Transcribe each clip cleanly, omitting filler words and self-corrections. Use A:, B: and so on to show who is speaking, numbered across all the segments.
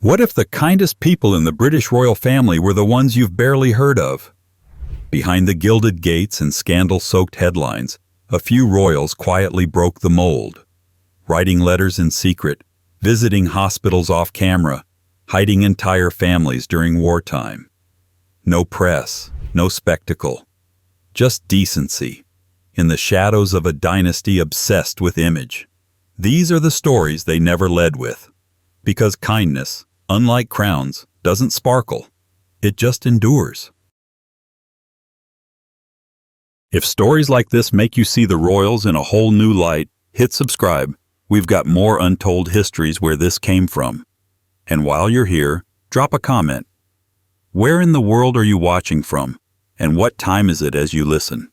A: What if the kindest people in the British royal family were the ones you've barely heard of? Behind the gilded gates and scandal-soaked headlines, a few royals quietly broke the mold, writing letters in secret, visiting hospitals off camera, hiding entire families during wartime. No press, no spectacle, just decency, in the shadows of a dynasty obsessed with image. These are the stories they never led with, because kindness, unlike crowns, doesn't sparkle. It just endures. If stories like this make you see the royals in a whole new light, hit subscribe. We've got more untold histories where this came from. And while you're here, drop a comment. Where in the world are you watching from? And what time is it as you listen?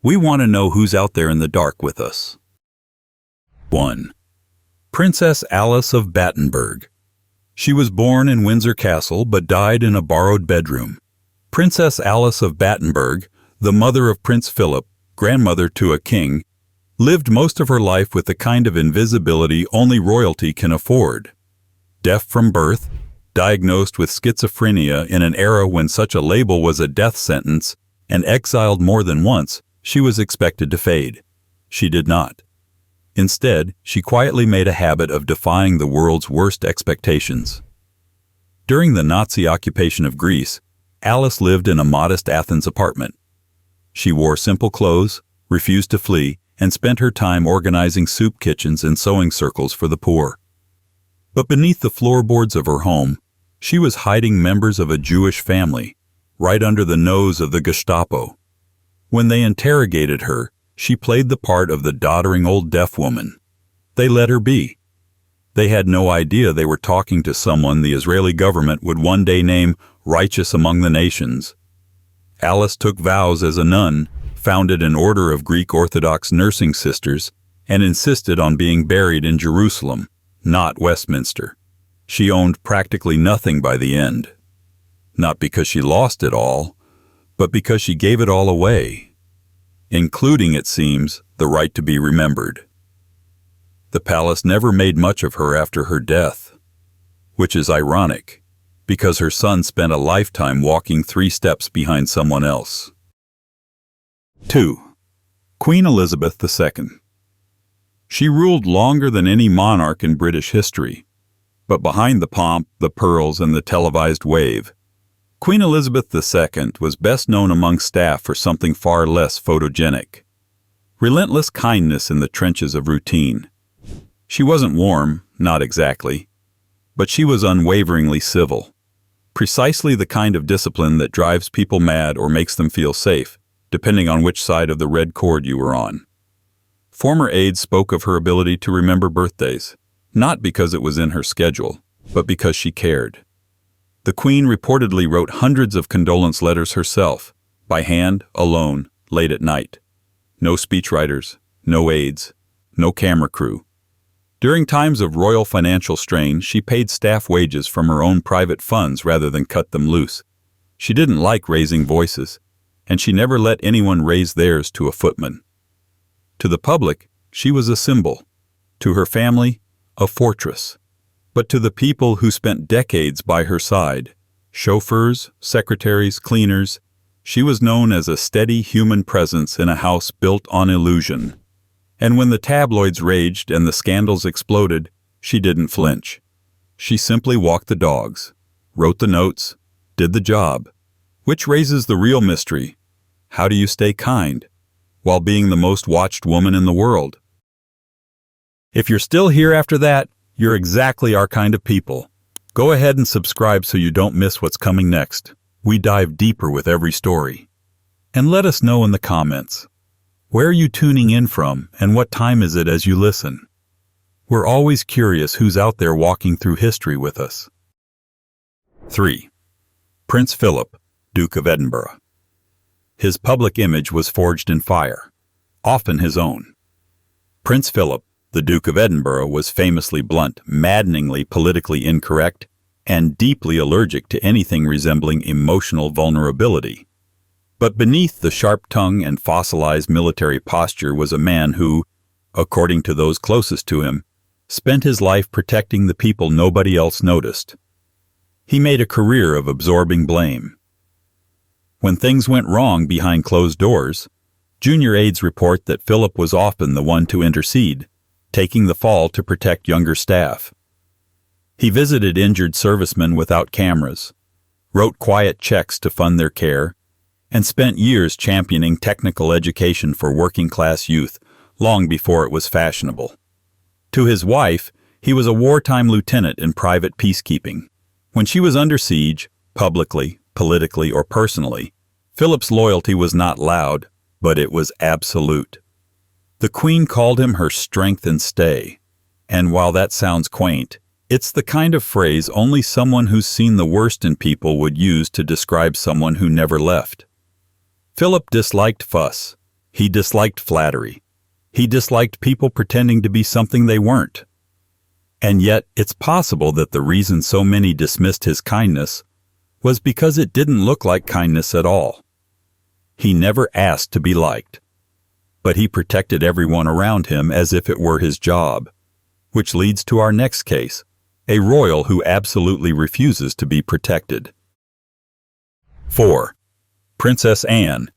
A: We want to know who's out there in the dark with us. 1. Princess Alice of Battenberg. She was born in Windsor Castle but died in a borrowed bedroom. Princess Alice of Battenberg, the mother of Prince Philip, grandmother to a king, lived most of her life with the kind of invisibility only royalty can afford. Deaf from birth, diagnosed with schizophrenia in an era when such a label was a death sentence, and exiled more than once, she was expected to fade. She did not. Instead, she quietly made a habit of defying the world's worst expectations. During the Nazi occupation of Greece, Alice lived in a modest Athens apartment. She wore simple clothes, refused to flee, and spent her time organizing soup kitchens and sewing circles for the poor. But beneath the floorboards of her home, she was hiding members of a Jewish family, right under the nose of the Gestapo. When they interrogated her, she played the part of the doddering old deaf woman. They let her be. They had no idea they were talking to someone the Israeli government would one day name righteous among the nations. Alice took vows as a nun, founded an order of Greek Orthodox nursing sisters, and insisted on being buried in Jerusalem, not Westminster. She owned practically nothing by the end. Not because she lost it all, but because she gave it all away, including, it seems, the right to be remembered. The palace never made much of her after her death, which is ironic, because her son spent a lifetime walking 3 steps behind someone else. 2. Queen Elizabeth II. She ruled longer than any monarch in British history, but behind the pomp, the pearls, and the televised wave, Queen Elizabeth II was best known among staff for something far less photogenic. Relentless kindness in the trenches of routine. She wasn't warm, not exactly, but she was unwaveringly civil. Precisely the kind of discipline that drives people mad or makes them feel safe, depending on which side of the red cord you were on. Former aides spoke of her ability to remember birthdays, not because it was in her schedule, but because she cared. The Queen reportedly wrote hundreds of condolence letters herself, by hand, alone, late at night. No speechwriters, no aides, no camera crew. During times of royal financial strain, she paid staff wages from her own private funds rather than cut them loose. She didn't like raising voices, and she never let anyone raise theirs to a footman. To the public, she was a symbol. To her family, a fortress. But to the people who spent decades by her side, chauffeurs, secretaries, cleaners, she was known as a steady human presence in a house built on illusion. And when the tabloids raged and the scandals exploded, she didn't flinch. She simply walked the dogs, wrote the notes, did the job. Which raises the real mystery. How do you stay kind while being the most watched woman in the world? If you're still here after that, you're exactly our kind of people. Go ahead and subscribe so you don't miss what's coming next. We dive deeper with every story. And let us know in the comments. Where are you tuning in from, and what time is it as you listen? We're always curious who's out there walking through history with us. 3. Prince Philip, Duke of Edinburgh. His public image was forged in fire, often his own. Prince Philip, the Duke of Edinburgh, was famously blunt, maddeningly politically incorrect, and deeply allergic to anything resembling emotional vulnerability. But beneath the sharp tongue and fossilized military posture was a man who, according to those closest to him, spent his life protecting the people nobody else noticed, He made a career of absorbing blame. When things went wrong behind closed doors, junior aides report that Philip was often the one to intercede, taking the fall to protect younger staff. He visited injured servicemen without cameras, wrote quiet checks to fund their care, and spent years championing technical education for working-class youth long before it was fashionable. To his wife, he was a wartime lieutenant in private peacekeeping. When she was under siege, publicly, politically, or personally, Philip's loyalty was not loud, but it was absolute. The Queen called him her strength and stay, and while that sounds quaint, it's the kind of phrase only someone who's seen the worst in people would use to describe someone who never left. Philip disliked fuss. He disliked flattery. He disliked people pretending to be something they weren't. And yet, it's possible that the reason so many dismissed his kindness was because it didn't look like kindness at all. He never asked to be liked, but he protected everyone around him as if it were his job, which leads to our next case, a royal who absolutely refuses to be protected. 4. Princess Anne,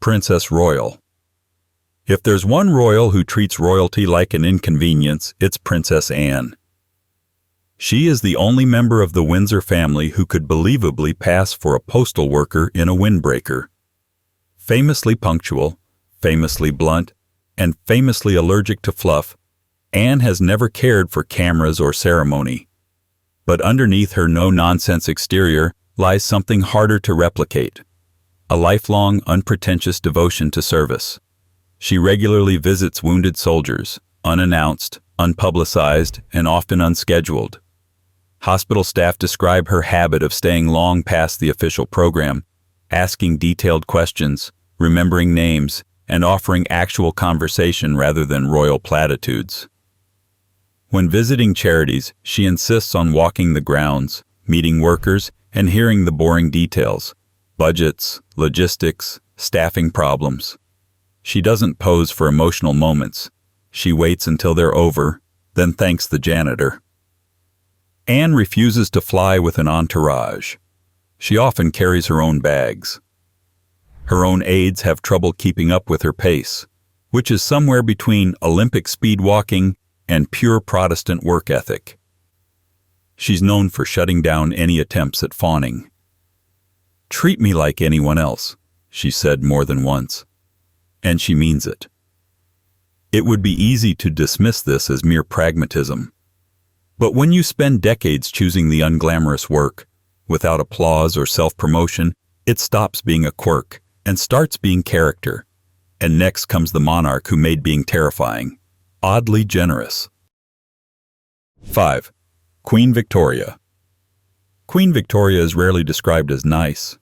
A: Princess Royal. If there's one royal who treats royalty like an inconvenience, it's Princess Anne. She is the only member of the Windsor family who could believably pass for a postal worker in a windbreaker. Famously punctual, famously blunt, and famously allergic to fluff, Anne has never cared for cameras or ceremony. But underneath her no-nonsense exterior lies something harder to replicate: a lifelong, unpretentious devotion to service. She regularly visits wounded soldiers, unannounced, unpublicized, and often unscheduled. Hospital staff describe her habit of staying long past the official program, asking detailed questions, remembering names, and offering actual conversation rather than royal platitudes. When visiting charities, she insists on walking the grounds, meeting workers, and hearing the boring details: budgets, logistics, staffing problems. She doesn't pose for emotional moments. She waits until they're over, then thanks the janitor. Anne refuses to fly with an entourage. She often carries her own bags. Her own aides have trouble keeping up with her pace, which is somewhere between Olympic speed walking and pure Protestant work ethic. She's known for shutting down any attempts at fawning. "Treat me like anyone else," she said more than once. And she means it. It would be easy to dismiss this as mere pragmatism. But when you spend decades choosing the unglamorous work, without applause or self-promotion, it stops being a quirk and starts being character. And next comes the monarch who made being terrifying, oddly generous. 5. Queen Victoria. Queen Victoria is rarely described as nice.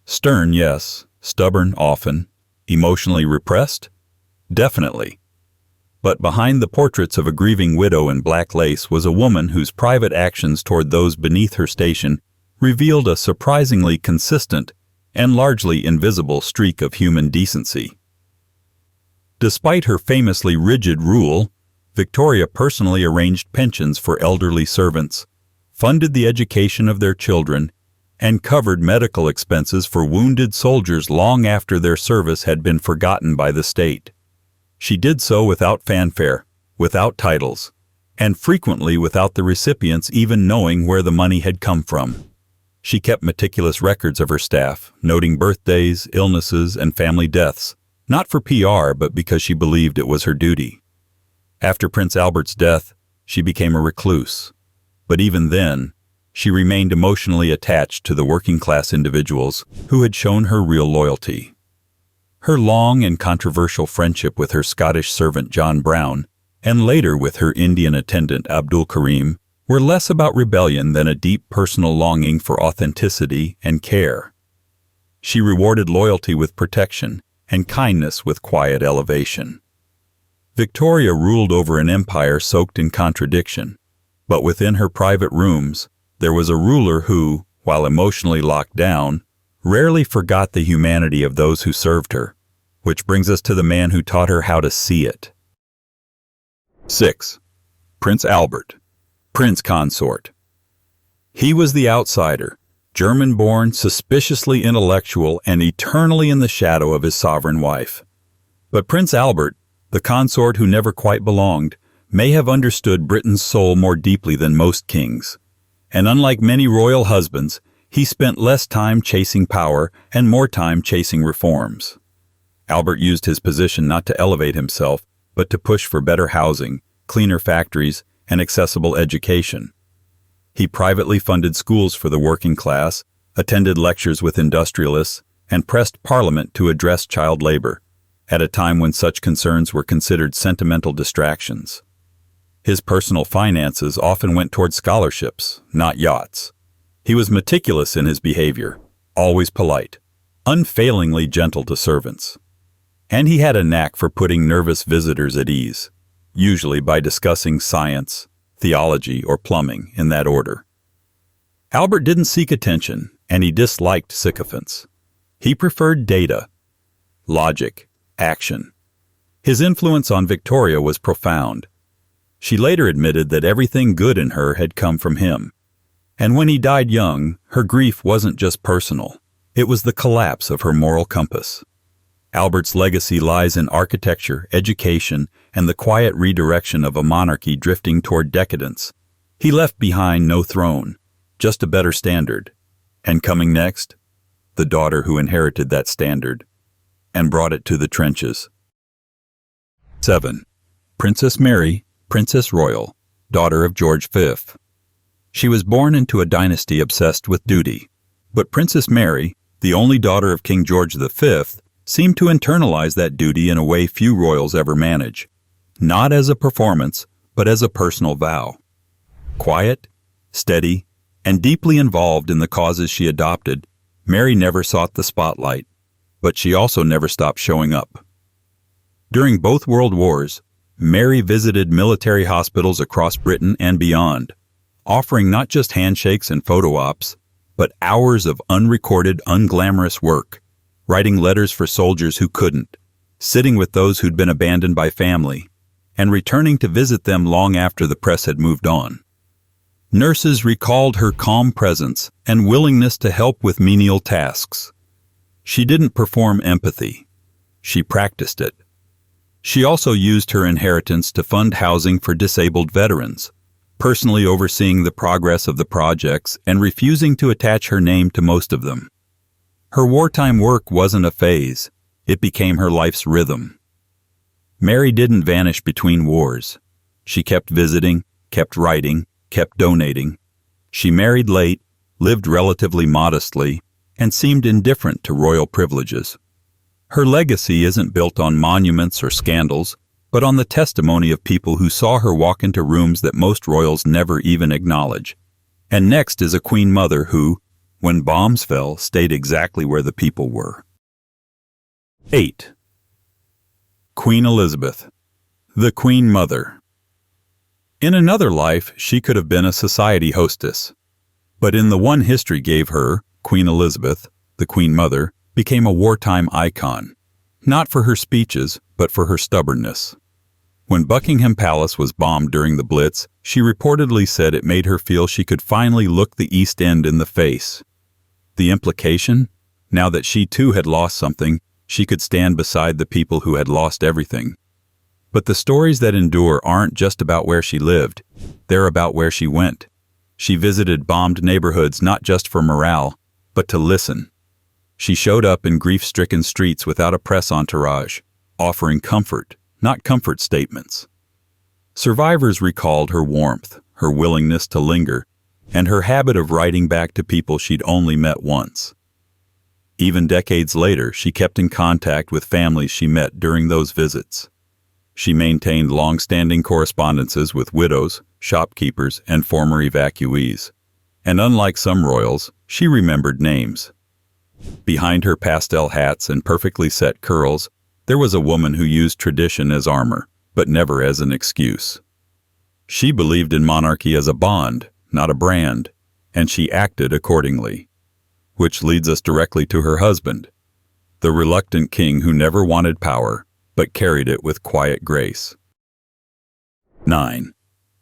A: Stern, yes. Stubborn, often. Emotionally repressed? Definitely. But behind the portraits of a grieving widow in black lace was a woman whose private actions toward those beneath her station revealed a surprisingly consistent and largely invisible streak of human decency. Despite her famously rigid rule, Victoria personally arranged pensions for elderly servants, funded the education of their children, and covered medical expenses for wounded soldiers long after their service had been forgotten by the state. She did so without fanfare, without titles, and frequently without the recipients even knowing where the money had come from. She kept meticulous records of her staff, noting birthdays, illnesses, and family deaths, not for PR, but because she believed it was her duty. After Prince Albert's death, she became a recluse. But even then, she remained emotionally attached to the working-class individuals who had shown her real loyalty. Her long and controversial friendship with her Scottish servant John Brown, and later with her Indian attendant Abdul Karim, were less about rebellion than a deep personal longing for authenticity and care. She rewarded loyalty with protection and kindness with quiet elevation. Victoria ruled over an empire soaked in contradiction, but within her private rooms, there was a ruler who, while emotionally locked down, rarely forgot the humanity of those who served her, which brings us to the man who taught her how to see it. 6. Prince Albert, Prince Consort. He was the outsider, German-born, suspiciously intellectual, and eternally in the shadow of his sovereign wife. But Prince Albert, the consort who never quite belonged, may have understood Britain's soul more deeply than most kings. And unlike many royal husbands, he spent less time chasing power and more time chasing reforms. Albert used his position not to elevate himself, but to push for better housing, cleaner factories, and accessible education. He privately funded schools for the working class, attended lectures with industrialists, and pressed Parliament to address child labor, at a time when such concerns were considered sentimental distractions. His personal finances often went toward scholarships, not yachts. He was meticulous in his behavior, always polite, unfailingly gentle to servants. And he had a knack for putting nervous visitors at ease, usually by discussing science, theology, or plumbing in that order. Albert didn't seek attention, and he disliked sycophants. He preferred data, logic, action. His influence on Victoria was profound. She later admitted that everything good in her had come from him. And when he died young, her grief wasn't just personal. It was the collapse of her moral compass. Albert's legacy lies in architecture, education, and the quiet redirection of a monarchy drifting toward decadence. He left behind no throne, just a better standard. And coming next, the daughter who inherited that standard and brought it to the trenches. 7. Princess Mary, Princess Royal, daughter of George V. She was born into a dynasty obsessed with duty, but Princess Mary, the only daughter of King George V, seemed to internalize that duty in a way few royals ever manage, not as a performance, but as a personal vow. Quiet, steady, and deeply involved in the causes she adopted, Mary never sought the spotlight, but she also never stopped showing up. During both World Wars, Mary visited military hospitals across Britain and beyond, offering not just handshakes and photo ops, but hours of unrecorded, unglamorous work, writing letters for soldiers who couldn't, sitting with those who'd been abandoned by family, and returning to visit them long after the press had moved on. Nurses recalled her calm presence and willingness to help with menial tasks. She didn't perform empathy. She practiced it. She also used her inheritance to fund housing for disabled veterans, personally overseeing the progress of the projects and refusing to attach her name to most of them. Her wartime work wasn't a phase. It became her life's rhythm. Mary didn't vanish between wars. She kept visiting, kept writing, kept donating. She married late, lived relatively modestly, and seemed indifferent to royal privileges. Her legacy isn't built on monuments or scandals, but on the testimony of people who saw her walk into rooms that most royals never even acknowledge. And next is a Queen Mother who, when bombs fell, stayed exactly where the people were. 8. Queen Elizabeth, the Queen Mother. In another life, she could have been a society hostess. But in the one history gave her, Queen Elizabeth, the Queen Mother, became a wartime icon, not for her speeches, but for her stubbornness. When Buckingham Palace was bombed during the Blitz, she reportedly said it made her feel she could finally look the East End in the face. The implication? Now that she too had lost something, she could stand beside the people who had lost everything. But the stories that endure aren't just about where she lived, they're about where she went. She visited bombed neighborhoods not just for morale, but to listen. She showed up in grief-stricken streets without a press entourage, offering comfort, not comfort statements. Survivors recalled her warmth, her willingness to linger, and her habit of writing back to people she'd only met once. Even decades later, she kept in contact with families she met during those visits. She maintained long-standing correspondences with widows, shopkeepers, and former evacuees. And unlike some royals, she remembered names. Behind her pastel hats and perfectly set curls, there was a woman who used tradition as armor, but never as an excuse. She believed in monarchy as a bond, not a brand, and she acted accordingly. Which leads us directly to her husband, the reluctant king who never wanted power, but carried it with quiet grace. 9.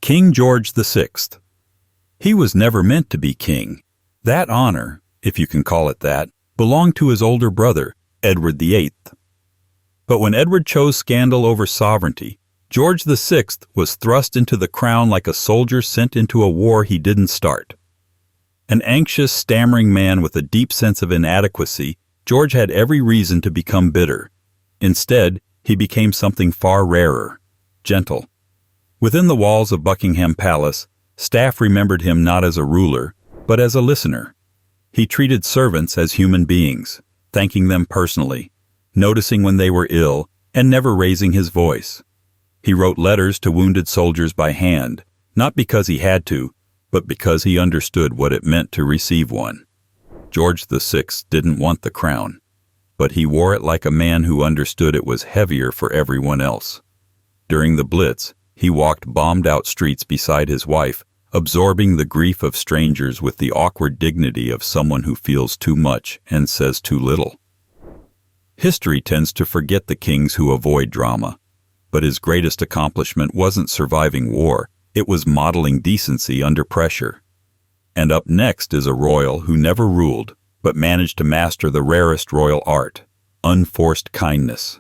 A: King George VI. He was never meant to be king. That honor, if you can call it that, belonged to his older brother, Edward VIII. But when Edward chose scandal over sovereignty, George VI was thrust into the crown like a soldier sent into a war he didn't start. An anxious, stammering man with a deep sense of inadequacy, George had every reason to become bitter. Instead, he became something far rarer, gentle. Within the walls of Buckingham Palace, staff remembered him not as a ruler, but as a listener. He treated servants as human beings, thanking them personally, noticing when they were ill, and never raising his voice. He wrote letters to wounded soldiers by hand, not because he had to, but because he understood what it meant to receive one. George VI didn't want the crown, but he wore it like a man who understood it was heavier for everyone else. During the Blitz, he walked bombed-out streets beside his wife, absorbing the grief of strangers with the awkward dignity of someone who feels too much and says too little. History tends to forget the kings who avoid drama, but his greatest accomplishment wasn't surviving war, it was modeling decency under pressure. And up next is a royal who never ruled, but managed to master the rarest royal art, unforced kindness.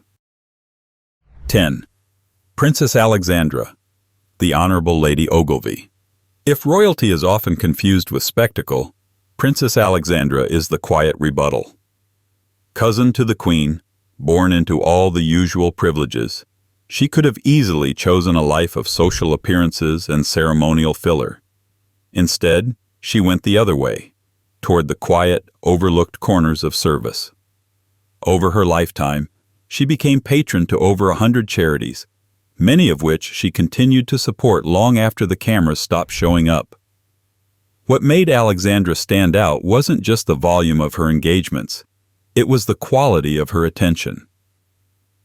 A: 10. Princess Alexandra, the Honorable Lady Ogilvy. If royalty is often confused with spectacle, Princess Alexandra is the quiet rebuttal. Cousin to the Queen, born into all the usual privileges, she could have easily chosen a life of social appearances and ceremonial filler. Instead, she went the other way, toward the quiet, overlooked corners of service. Over her lifetime, she became patron to over 100 charities, many of which she continued to support long after the cameras stopped showing up. What made Alexandra stand out wasn't just the volume of her engagements, it was the quality of her attention.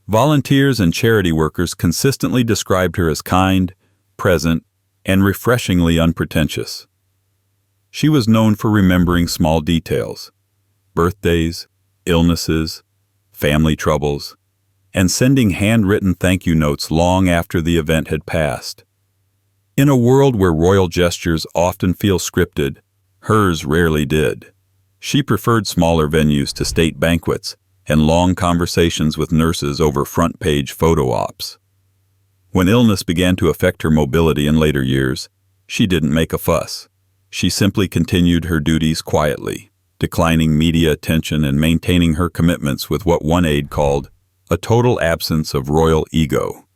A: Volunteers and charity workers consistently described her as kind, present, and refreshingly unpretentious. She was known for remembering small details, birthdays, illnesses, family troubles, and sending handwritten thank you notes long after the event had passed. In a world where royal gestures often feel scripted, hers rarely did. She preferred smaller venues to state banquets and long conversations with nurses over front-page photo ops. When illness began to affect her mobility in later years, she didn't make a fuss. She simply continued her duties quietly, declining media attention and maintaining her commitments with what one aide called a total absence of royal ego.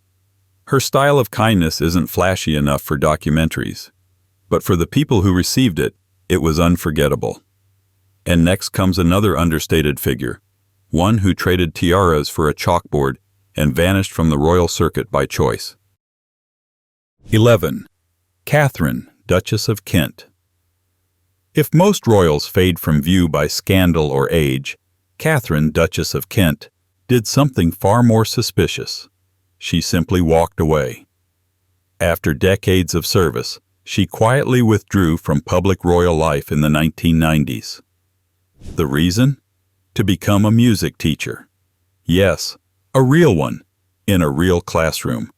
A: Her style of kindness isn't flashy enough for documentaries, but for the people who received it, it was unforgettable. And next comes another understated figure, one who traded tiaras for a chalkboard and vanished from the royal circuit by choice. 11. Katharine, Duchess of Kent. If most royals fade from view by scandal or age, Katharine, Duchess of Kent, did something far more suspicious. She simply walked away. After decades of service, she quietly withdrew from public royal life in the 1990s. The reason? To become a music teacher. Yes, a real one, in a real classroom,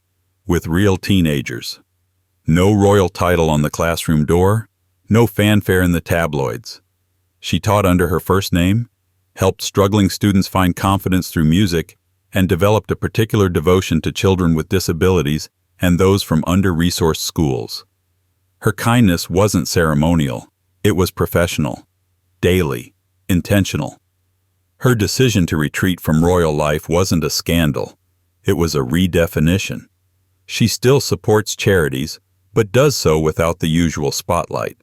A: with real teenagers. No royal title on the classroom door, no fanfare in the tabloids. She taught under her first name, helped struggling students find confidence through music, and developed a particular devotion to children with disabilities and those from under-resourced schools. Her kindness wasn't ceremonial, it was professional, daily, intentional. Her decision to retreat from royal life wasn't a scandal, it was a redefinition. She still supports charities, but does so without the usual spotlight.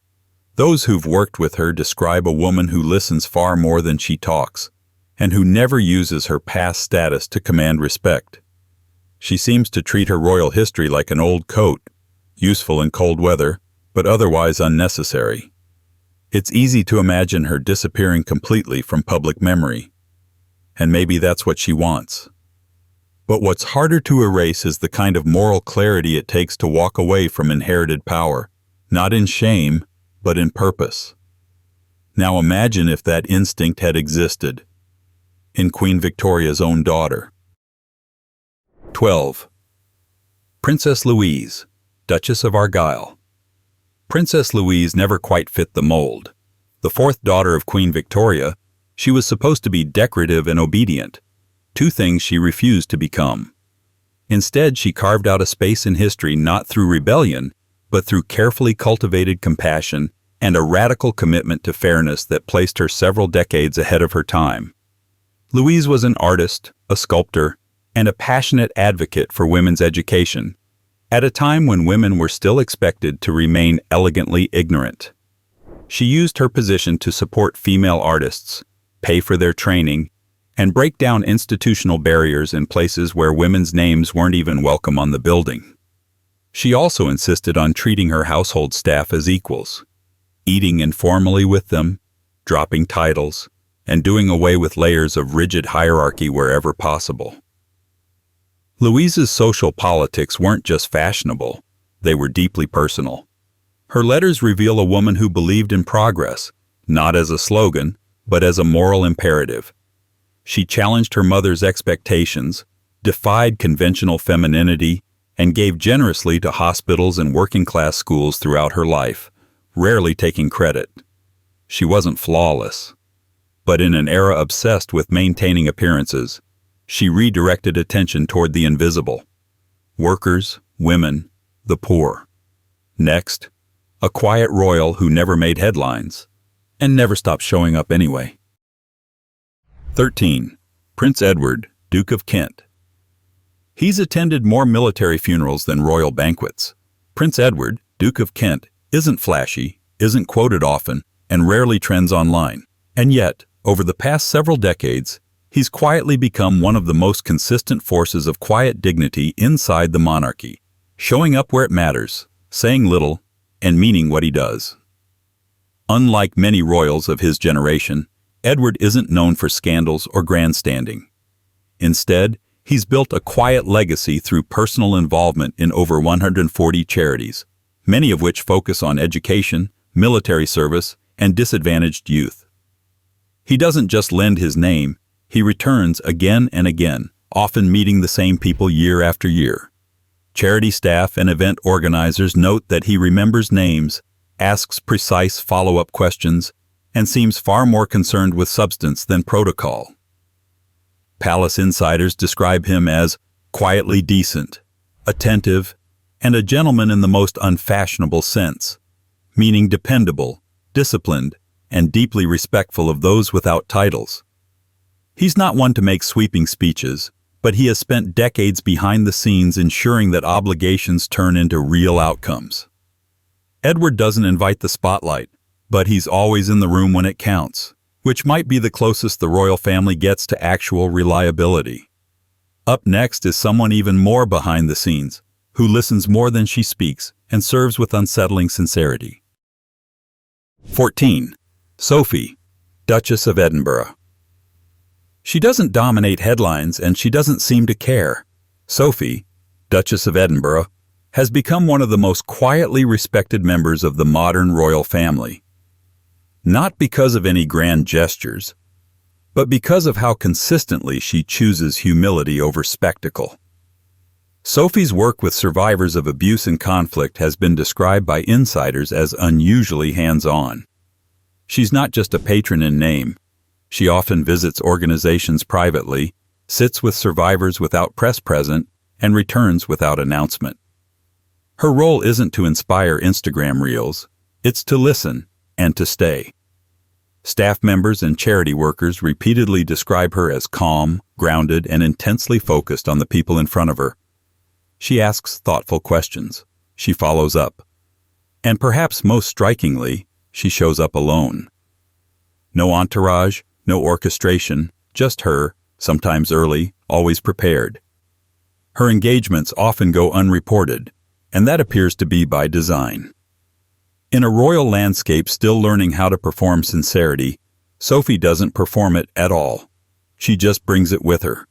A: Those who've worked with her describe a woman who listens far more than she talks, and who never uses her past status to command respect. She seems to treat her royal history like an old coat, useful in cold weather, but otherwise unnecessary. It's easy to imagine her disappearing completely from public memory. And maybe that's what she wants. But what's harder to erase is the kind of moral clarity it takes to walk away from inherited power, not in shame, but in purpose. Now imagine if that instinct had existed in Queen Victoria's own daughter. 12. Princess Louise, Duchess of Argyll. Princess Louise never quite fit the mold. The fourth daughter of Queen Victoria, she was supposed to be decorative and obedient, two things she refused to become. Instead, she carved out a space in history not through rebellion, but through carefully cultivated compassion and a radical commitment to fairness that placed her several decades ahead of her time. Louise was an artist, a sculptor, and a passionate advocate for women's education, at a time when women were still expected to remain elegantly ignorant. She used her position to support female artists, pay for their training, and break down institutional barriers in places where women's names weren't even welcome on the building. She also insisted on treating her household staff as equals, eating informally with them, dropping titles, and doing away with layers of rigid hierarchy wherever possible. Louise's social politics weren't just fashionable, they were deeply personal. Her letters reveal a woman who believed in progress, not as a slogan, but as a moral imperative. She challenged her mother's expectations, defied conventional femininity, and gave generously to hospitals and working-class schools throughout her life, rarely taking credit. She wasn't flawless, but in an era obsessed with maintaining appearances, she redirected attention toward the invisible: workers, women, the poor. Next, a quiet royal who never made headlines, and never stopped showing up anyway. 13. Prince Edward, Duke of Kent. He's attended more military funerals than royal banquets. Prince Edward, Duke of Kent, isn't flashy, isn't quoted often, and rarely trends online. And yet, over the past several decades, he's quietly become one of the most consistent forces of quiet dignity inside the monarchy, showing up where it matters, saying little, and meaning what he does. Unlike many royals of his generation, Edward isn't known for scandals or grandstanding. Instead, he's built a quiet legacy through personal involvement in over 140 charities, many of which focus on education, military service, and disadvantaged youth. He doesn't just lend his name, he returns again and again, often meeting the same people year after year. Charity staff and event organizers note that he remembers names, asks precise follow-up questions, and seems far more concerned with substance than protocol. Palace insiders describe him as quietly decent, attentive, and a gentleman in the most unfashionable sense, meaning dependable, disciplined, and deeply respectful of those without titles. He's not one to make sweeping speeches, but he has spent decades behind the scenes ensuring that obligations turn into real outcomes. Edward doesn't invite the spotlight, but he's always in the room when it counts, which might be the closest the royal family gets to actual reliability. Up next is someone even more behind the scenes, who listens more than she speaks and serves with unsettling sincerity. 14. Sophie, Duchess of Edinburgh. She doesn't dominate headlines and she doesn't seem to care. Sophie, Duchess of Edinburgh, has become one of the most quietly respected members of the modern royal family. Not because of any grand gestures, but because of how consistently she chooses humility over spectacle. Sophie's work with survivors of abuse and conflict has been described by insiders as unusually hands-on. She's not just a patron in name. She often visits organizations privately, sits with survivors without press present, and returns without announcement. Her role isn't to inspire Instagram reels, it's to listen and to stay. Staff members and charity workers repeatedly describe her as calm, grounded, and intensely focused on the people in front of her. She asks thoughtful questions. She follows up. And perhaps most strikingly, she shows up alone. No entourage, no orchestration, just her, sometimes early, always prepared. Her engagements often go unreported, and that appears to be by design. In a royal landscape still learning how to perform sincerity, Sophie doesn't perform it at all. She just brings it with her.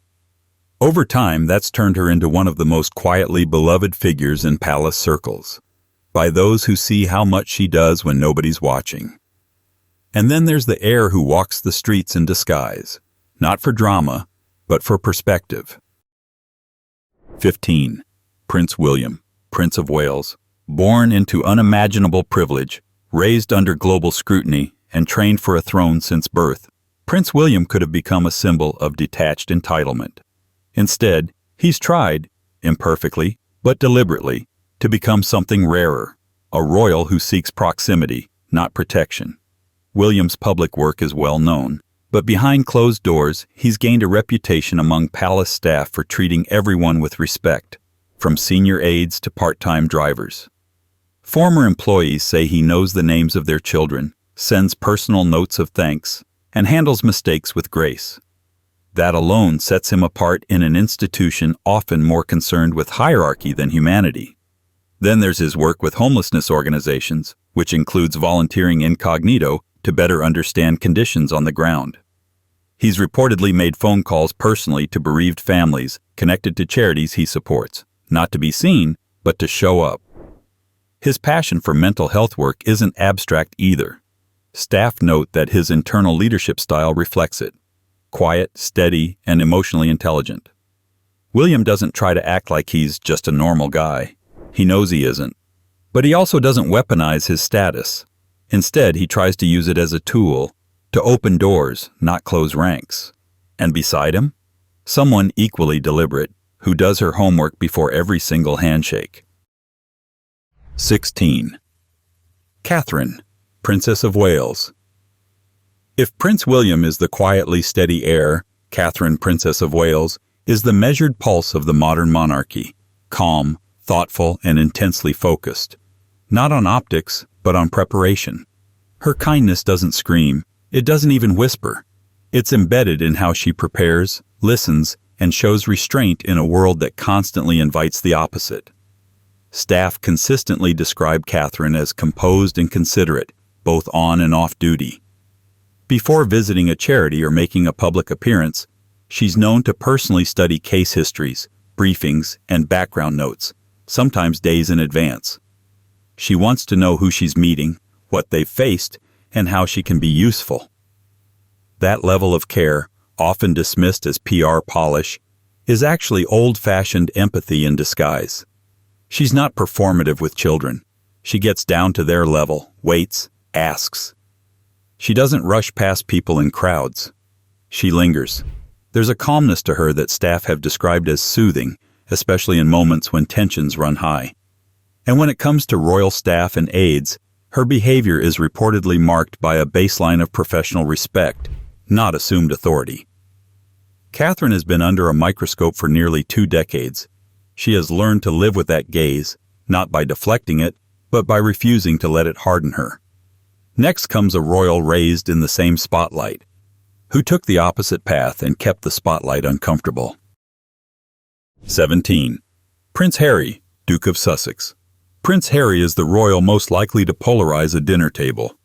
A: Over time, that's turned her into one of the most quietly beloved figures in palace circles, by those who see how much she does when nobody's watching. And then there's the heir who walks the streets in disguise, not for drama, but for perspective. 15. Prince William, Prince of Wales, Born into unimaginable privilege, raised under global scrutiny, and trained for a throne since birth, Prince William could have become a symbol of detached entitlement. Instead, he's tried, imperfectly, but deliberately, to become something rarer, a royal who seeks proximity, not protection. William's public work is well known, but behind closed doors, he's gained a reputation among palace staff for treating everyone with respect, from senior aides to part-time drivers. Former employees say he knows the names of their children, sends personal notes of thanks, and handles mistakes with grace. That alone sets him apart in an institution often more concerned with hierarchy than humanity. Then there's his work with homelessness organizations, which includes volunteering incognito to better understand conditions on the ground. He's reportedly made phone calls personally to bereaved families connected to charities he supports, not to be seen, but to show up. His passion for mental health work isn't abstract either. Staff note that his internal leadership style reflects it: quiet, steady, and emotionally intelligent. William doesn't try to act like he's just a normal guy. He knows he isn't. But he also doesn't weaponize his status. Instead, he tries to use it as a tool to open doors, not close ranks. And beside him, someone equally deliberate who does her homework before every single handshake. 16. Katharine, Princess of Wales. If Prince William is the quietly steady heir, Katharine, Princess of Wales, is the measured pulse of the modern monarchy, calm, thoughtful, and intensely focused. Not on optics, but on preparation. Her kindness doesn't scream, it doesn't even whisper. It's embedded in how she prepares, listens, and shows restraint in a world that constantly invites the opposite. Staff consistently describe Katharine as composed and considerate, both on and off duty. Before visiting a charity or making a public appearance, she's known to personally study case histories, briefings, and background notes, sometimes days in advance. She wants to know who she's meeting, what they've faced, and how she can be useful. That level of care, often dismissed as PR polish, is actually old-fashioned empathy in disguise. She's not performative with children. She gets down to their level, waits, asks. She doesn't rush past people in crowds. She lingers. There's a calmness to her that staff have described as soothing, especially in moments when tensions run high. And when it comes to royal staff and aides, her behavior is reportedly marked by a baseline of professional respect, not assumed authority. Katharine has been under a microscope for nearly 2 decades. She has learned to live with that gaze, not by deflecting it, but by refusing to let it harden her. Next comes a royal raised in the same spotlight, who took the opposite path and kept the spotlight uncomfortable. 17. Prince Harry, Duke of Sussex. Prince Harry is the royal most likely to polarize a dinner table.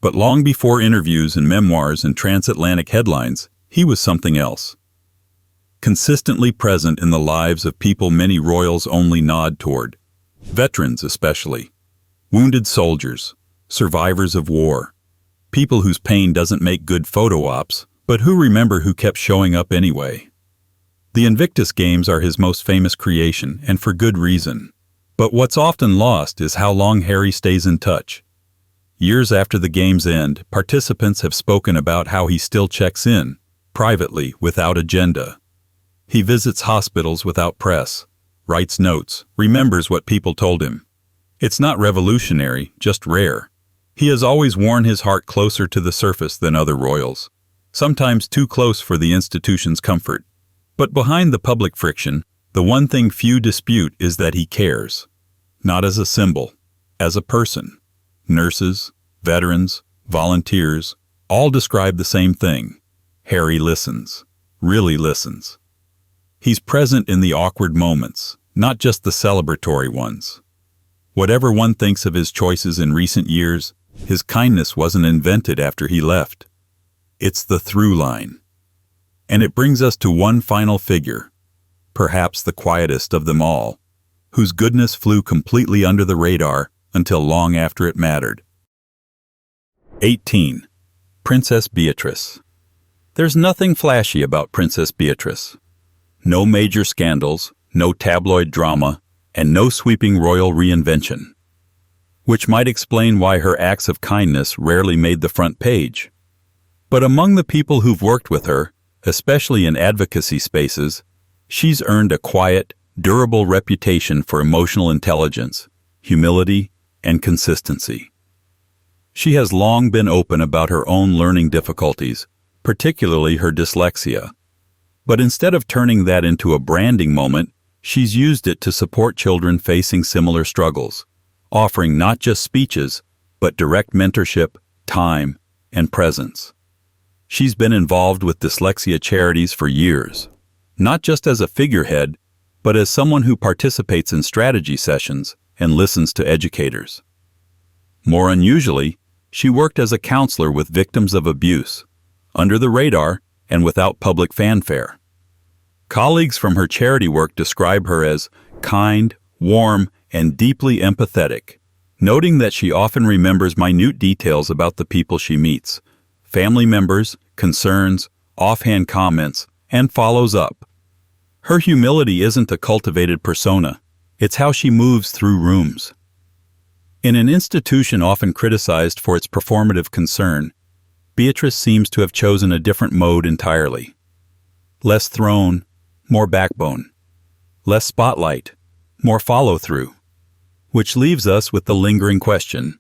A: But long before interviews and memoirs and transatlantic headlines, he was something else. Consistently present in the lives of people many royals only nod toward. Veterans especially. Wounded soldiers. Survivors of war. People whose pain doesn't make good photo ops, but who remember who kept showing up anyway. The Invictus Games are his most famous creation, and for good reason. But what's often lost is how long Harry stays in touch. Years after the games end, participants have spoken about how he still checks in, privately, without agenda. He visits hospitals without press, writes notes, remembers what people told him. It's not revolutionary, just rare. He has always worn his heart closer to the surface than other royals, sometimes too close for the institution's comfort. But behind the public friction, the one thing few dispute is that he cares. Not as a symbol, as a person. Nurses, veterans, volunteers, all describe the same thing. Harry listens, really listens. He's present in the awkward moments, not just the celebratory ones. Whatever one thinks of his choices in recent years, his kindness wasn't invented after he left. It's the through line. And it brings us to one final figure, perhaps the quietest of them all, whose goodness flew completely under the radar until long after it mattered. 18. Princess Beatrice. There's nothing flashy about Princess Beatrice. No major scandals, no tabloid drama, and no sweeping royal reinvention. which might explain why her acts of kindness rarely made the front page. But among the people who've worked with her, especially in advocacy spaces, she's earned a quiet, durable reputation for emotional intelligence, humility, and consistency. She has long been open about her own learning difficulties, particularly her dyslexia. But instead of turning that into a branding moment, she's used it to support children facing similar struggles, offering not just speeches, but direct mentorship, time, and presence. She's been involved with dyslexia charities for years, not just as a figurehead, but as someone who participates in strategy sessions and listens to educators. More unusually, she worked as a counselor with victims of abuse, under the radar and without public fanfare. Colleagues from her charity work describe her as kind, warm, and deeply empathetic, noting that she often remembers minute details about the people she meets, family members, concerns, offhand comments, and follows up. Her humility isn't a cultivated persona, it's how she moves through rooms. In an institution often criticized for its performative concern, Beatrice seems to have chosen a different mode entirely. Less throne, more backbone. Less spotlight, more follow-through. Which leaves us with the lingering question.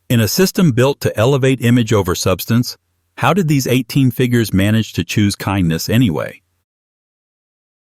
A: In a system built to elevate image over substance, how did these 18 figures manage to choose kindness anyway?